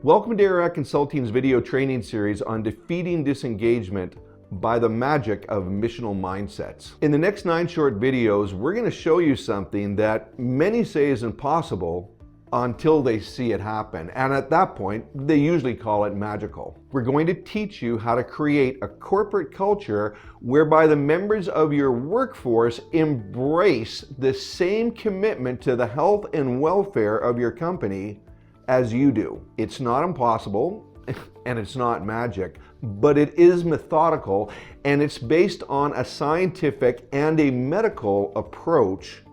Welcome to Aararat Consulting's video training series on defeating disengagement by the magic of missional mindsets. In the next 9 short videos, we're going to show you something that many say is impossible until they see it happen. And at that point, they usually call it magical. We're going to teach you how to create a corporate culture whereby the members of your workforce embrace the same commitment to the health and welfare of your company as you do. It's not impossible and it's not magic, but it is methodical, and it's based on a scientific and a medical approach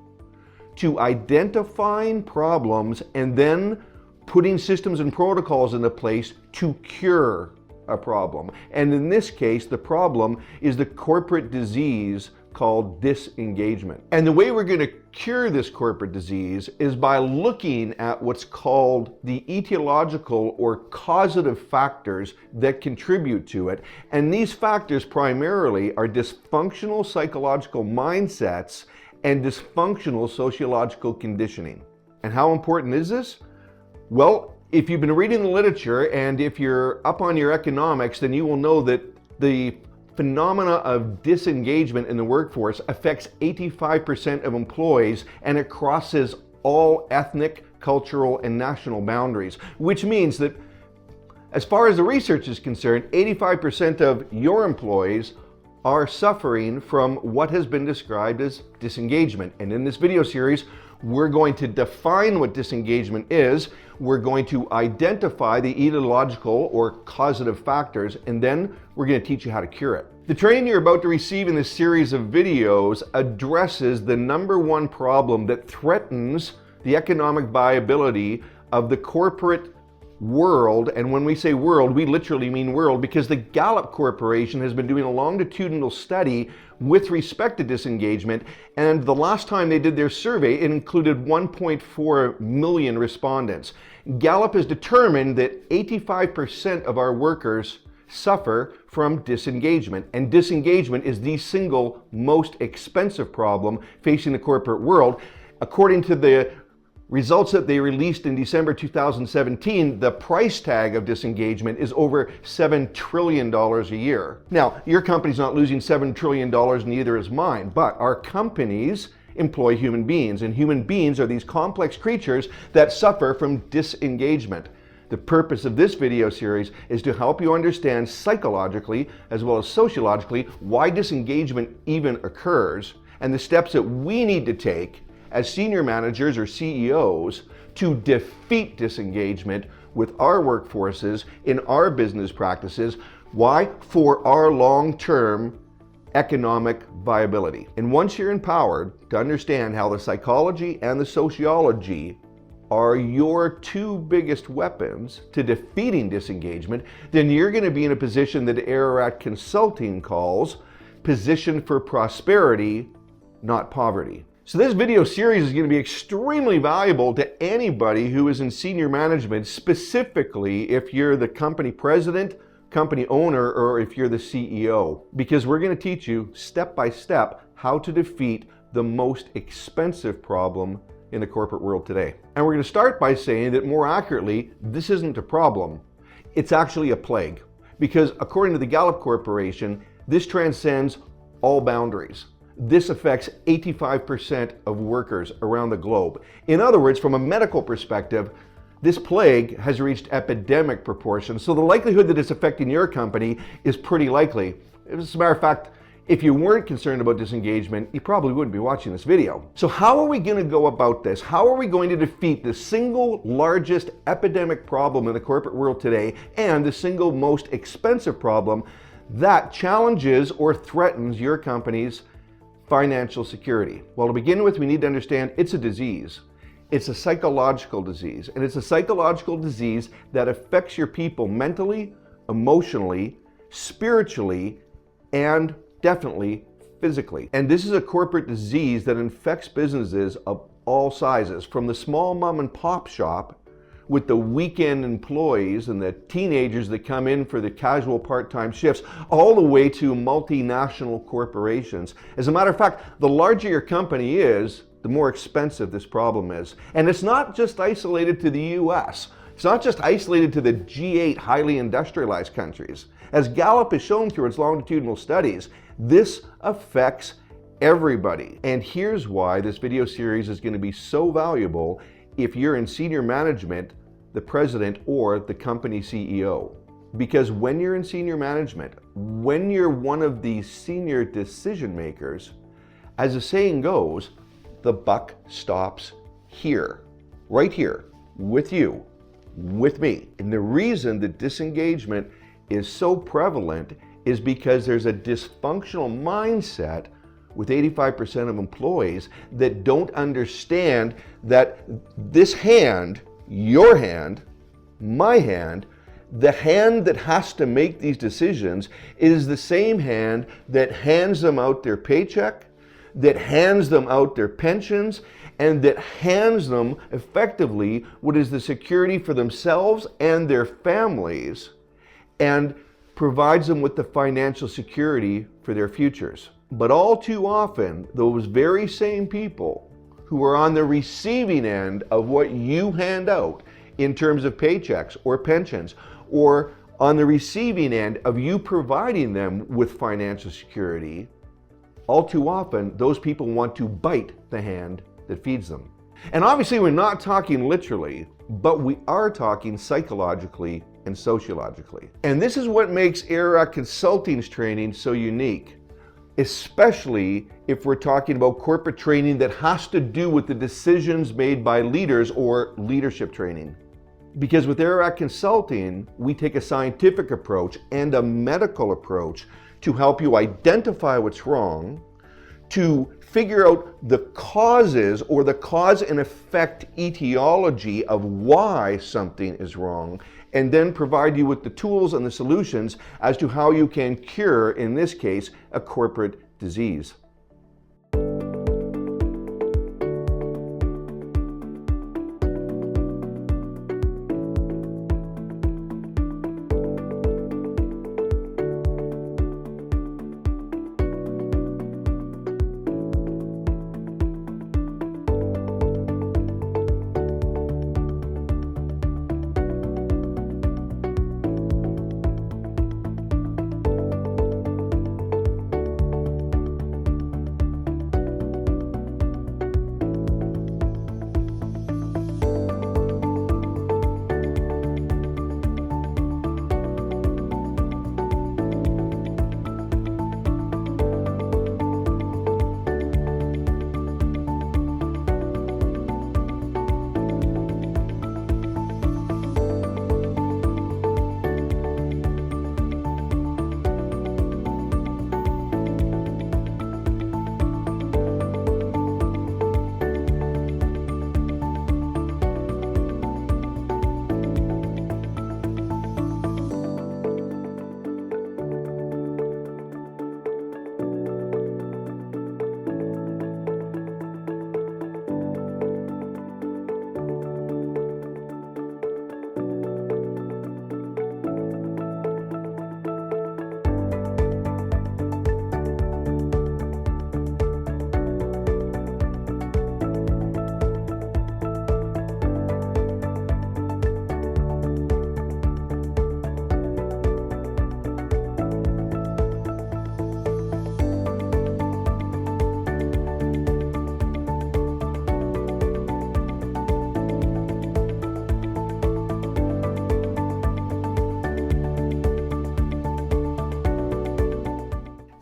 to identifying problems and then putting systems and protocols into place to cure a problem. And in this case, the problem is the corporate disease called disengagement. And the way we're going to cure this corporate disease is by looking at what's called the etiological or causative factors that contribute to it. And these factors primarily are dysfunctional psychological mindsets and dysfunctional sociological conditioning. And how important is this? Well, if you've been reading the literature and if you're up on your economics, then you will know that the phenomena of disengagement in the workforce affects 85% of employees, and it crosses all ethnic, cultural, and national boundaries, which means that as far as the research is concerned, 85% of your employees are suffering from what has been described as disengagement. And in this video series, we're going to define what disengagement is, we're going to identify the etiological or causative factors, and then we're going to teach you how to cure it. The training you're about to receive in this series of videos addresses the #1 problem that threatens the economic viability of the corporate world. And when we say world, we literally mean world, because the Gallup Corporation has been doing a longitudinal study with respect to disengagement, and the last time they did their survey, it included 1.4 million respondents. Gallup has determined that 85% of our workers suffer from disengagement, and disengagement is the single most expensive problem facing the corporate world. According to the results that they released in December 2017, the price tag of disengagement is over $7 trillion a year. Now, your company's not losing $7 trillion, neither is mine, but our companies employ human beings, and human beings are these complex creatures that suffer from disengagement. The purpose of this video series is to help you understand psychologically as well as sociologically why disengagement even occurs, and the steps that we need to take as senior managers or CEOs to defeat disengagement with our workforces in our business practices. Why? For our long-term economic viability. And once you're empowered to understand how the psychology and the sociology are your 2 biggest weapons to defeating disengagement, then you're going to be in a position that Aararat Consulting calls position for prosperity, not poverty. So this video series is going to be extremely valuable to anybody who is in senior management, specifically if you're the company president, company owner, or if you're the CEO, because we're going to teach you step by step how to defeat the most expensive problem in the corporate world today. And we're going to start by saying that more accurately, this isn't a problem. It's actually a plague, because according to the Gallup Corporation, this transcends all boundaries. This affects 85% of workers around the globe. In other words, from a medical perspective, this plague has reached epidemic proportions, so the likelihood that it's affecting your company is pretty likely. As a matter of fact, if you weren't concerned about disengagement, you probably wouldn't be watching this video. So how are we going to go about this? How are we going to defeat the single largest epidemic problem in the corporate world today, and the single most expensive problem that challenges or threatens your company's financial security? Well, to begin with, we need to understand it's a disease. It's a psychological disease, and it's a psychological disease that affects your people mentally, emotionally, spiritually, and definitely physically. And this is a corporate disease that infects businesses of all sizes, from the small mom and pop shop with the weekend employees and the teenagers that come in for the casual part-time shifts, all the way to multinational corporations. As a matter of fact, the larger your company is, the more expensive this problem is. And it's not just isolated to the US. It's not just isolated to the G8 highly industrialized countries. As Gallup has shown through its longitudinal studies, this affects everybody. And here's why this video series is going to be so valuable if you're in senior management, the president, or the company CEO. Because when you're in senior management, when you're one of the senior decision makers, as the saying goes, the buck stops here, right here, with you, with me. And the reason that disengagement is so prevalent is because there's a dysfunctional mindset with 85% of employees that don't understand that this hand, your hand, my hand, the hand that has to make these decisions is the same hand that hands them out their paycheck, that hands them out their pensions, and that hands them effectively what is the security for themselves and their families, and provides them with the financial security for their futures. But all too often, those very same people who are on the receiving end of what you hand out in terms of paychecks or pensions, or on the receiving end of you providing them with financial security, all too often, those people want to bite the hand that feeds them. And obviously, we're not talking literally, but we are talking psychologically and sociologically. And this is what makes Aararat Consulting's training so unique, especially if we're talking about corporate training that has to do with the decisions made by leaders or leadership training. Because with Aararat Consulting, we take a scientific approach and a medical approach to help you identify what's wrong, to figure out the causes or the cause and effect etiology of why something is wrong, and then provide you with the tools and the solutions as to how you can cure, in this case, a corporate disease.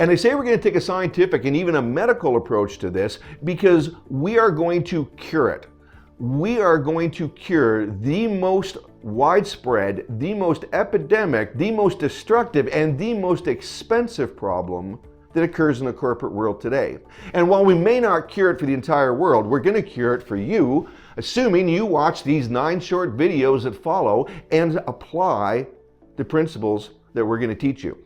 And I say we're going to take a scientific and even a medical approach to this because we are going to cure it. We are going to cure the most widespread, the most epidemic, the most destructive, and the most expensive problem that occurs in the corporate world today. And while we may not cure it for the entire world, we're going to cure it for you, assuming you watch these 9 short videos that follow and apply the principles that we're going to teach you.